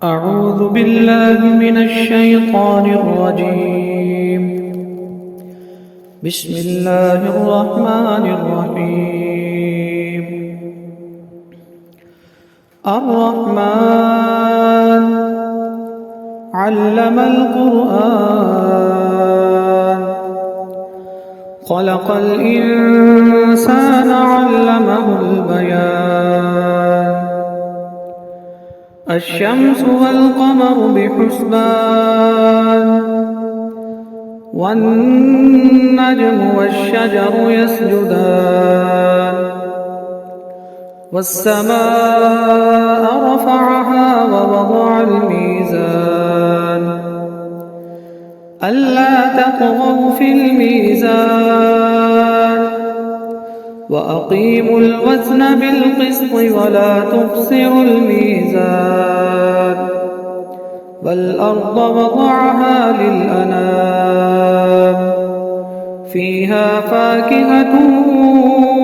أعوذ بالله من الشيطان الرجيم. بسم الله الرحمن الرحيم. الرحمن علم القرآن خلق الإنسان علمه البيان الشمس والقمر بحسبان والنجم والشجر يسجدان والسماء رفعها ووضع الميزان ألا تطغوا في الميزان وأقيموا الوزن بالقسط ولا تخسروا الميزان والأرض وضعها للأنام فيها فاكهة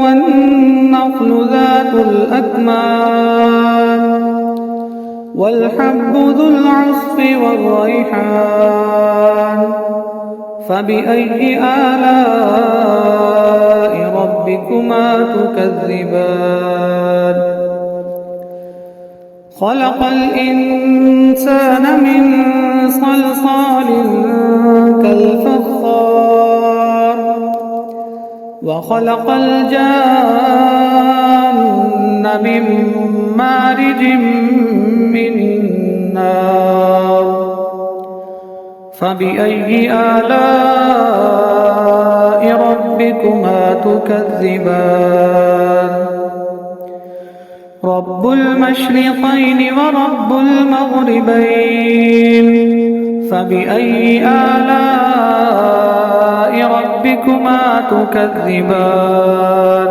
والنخل ذات الأكمام والحب ذو العصف والريحان فبأي آلاء ربكما تكذبان خلق الإنسان من صلصال كالفخار وخلق الجان من مارج من نار فبأي آلاء ربكما تكذبان رب المشرقين ورب المغربين فبأي آلاء ربكما تكذبان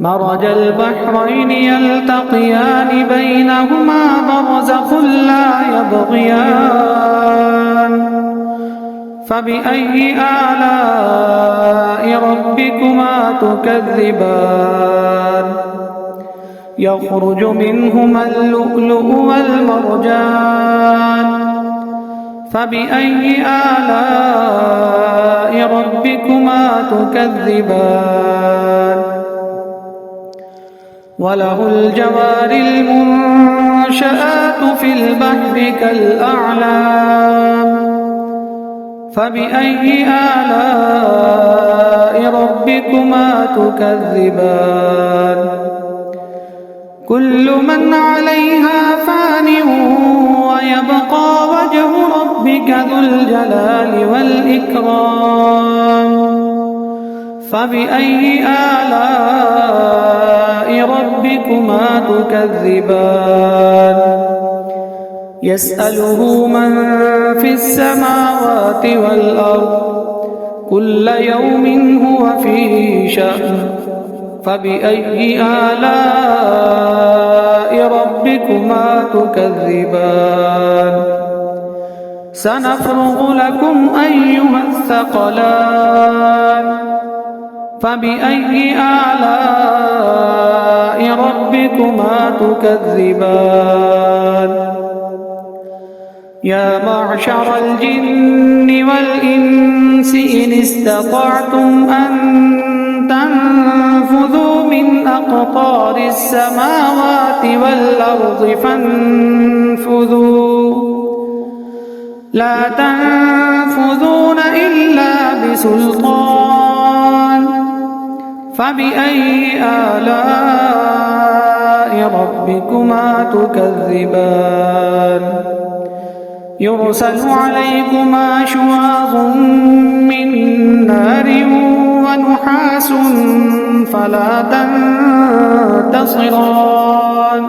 مرج البحرين يلتقيان بينهما برزخ لا يبغيان فبأي آلاء ربكما تكذبان يخرج منهما اللؤلؤ والمرجان فبأي آلاء ربكما تكذبان وله الجوار المنشآت في البحر كالأعلام فبأي آلاء ربكما تكذبان كل من عليها فان ويبقى وجه ربك ذو الجلال والإكرام فبأي آلاء ربكما تكذبان يسأله من في السماوات والأرض كل يوم هو في شأن فبأي آلاء ربكما تكذبان سنفرغ لكم أيها الثقلان فبأي آلاء ربكما تكذبان يا معشر الجن والإنس إن استطعتم أن تنفذوا من أقطار السماوات والأرض فانفذوا لا تنفذون إلا بسلطان فبأي آلاء ربكما تكذبان يرسل عليكما شواظ من نار ونحاس فلا تنتصران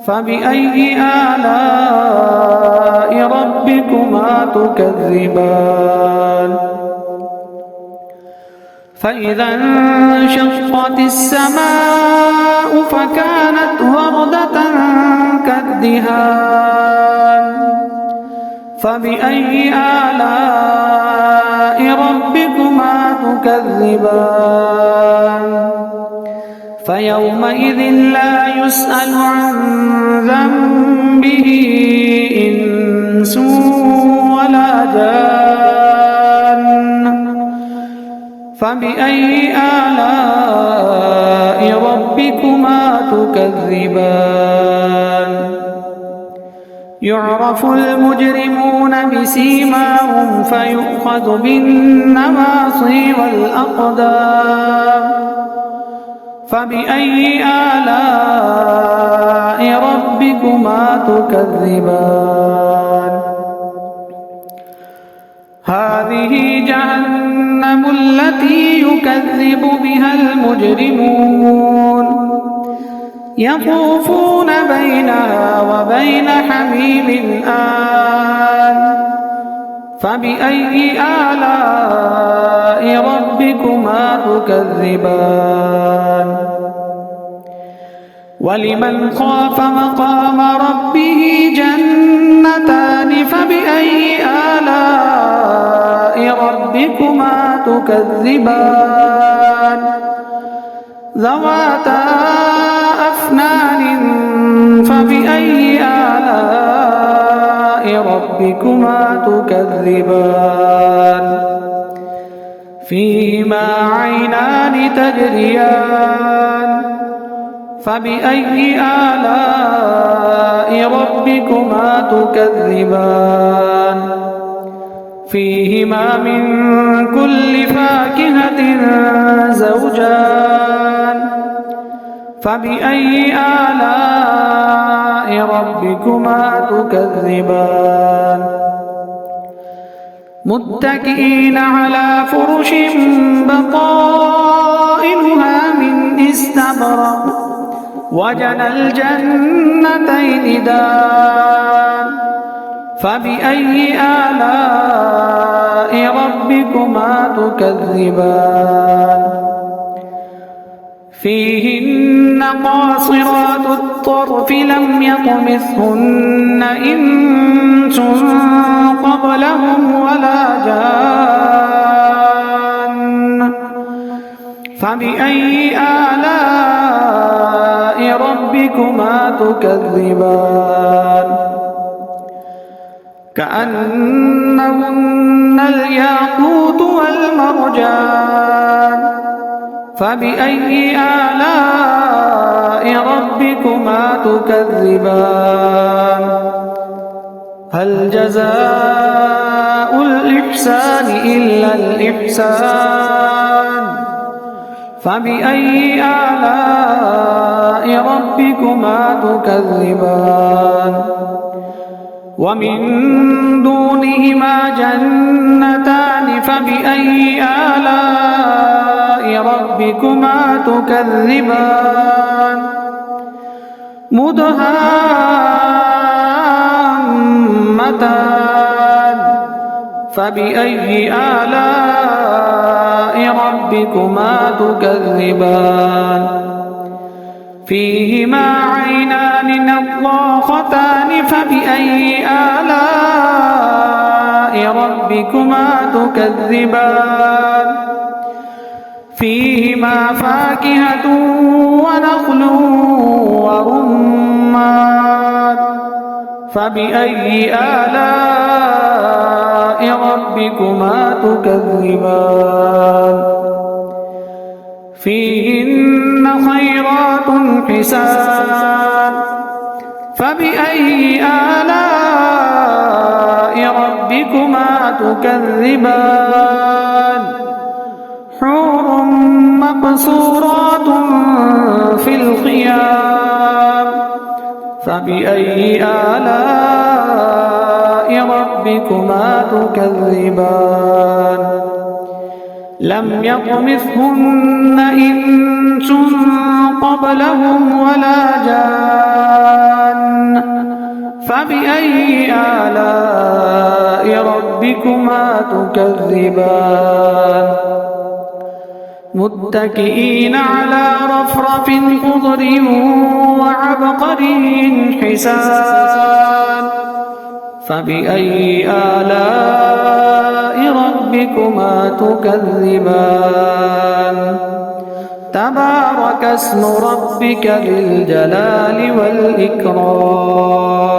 فبأي آلاء ربكما تكذبان فإذا انشقت السماء فكانت وردة كالدهان فبأي آلاء ربكما تكذبان فيومئذ لا يسأل عن ذنبه إنس ولا جان فبأي آلاء ربكما تكذبان يعرف المجرمون بسيماهم فيؤخذ بالنواصي والأقدام فبأي آلاء ربكما تكذبان هذه جهنم التي يكذب بها المجرمون يطوفون بينها وبين حميم آن فبأي آلاء ربكما تكذبان ولمن خاف مقام ربه جنتان فبأي آلاء ربكما تكذبان ذواتا أفنان فبأي آلاء ربكما تكذبان فيهما عينان تجريان فبأي آلاء ربكما تكذبان فيهما من كل فاكهة زوجان فبأي آلاء ربكما تكذبان متكئين على فرش بطائنها من استبرق وجنى الجنتين دان فبأي آلاء ربكما تكذبان فيهن قاصرات الطرف لم يطمثهن إنس قبلهم ولا جان فبأي آلاء ربكما تكذبان كأنهن الياقوت والمرجان فبأي آلاء ربكما تكذبان هل جزاء الإحسان إلا الإحسان فبأي آلاء ربكما تكذبان ومن دونهما جنتان فبأي آلاء ربكما تكذبان مدهامتان فبأي آلاء ربكما تكذبان فيهما عينان نضاختان فبأي آلاء ربكما تكذبان فيهما فاكهة ونخل ورمان فبأي آلاء ربكما تكذبان فيهن خيرات حسان فبأي آلاء ربكما تكذبان حور مقصورات في الخيام فبأي آلاء ربكما تكذبان لم يطمثهن إنس قبلهم ولا جان فبأي آلاء ربكما تكذبان متكئين على رفرف خضر وعبقري حسان فبأي آلاء ربكما تكذبان تبارك اسم ربك ذي الجلال والإكرام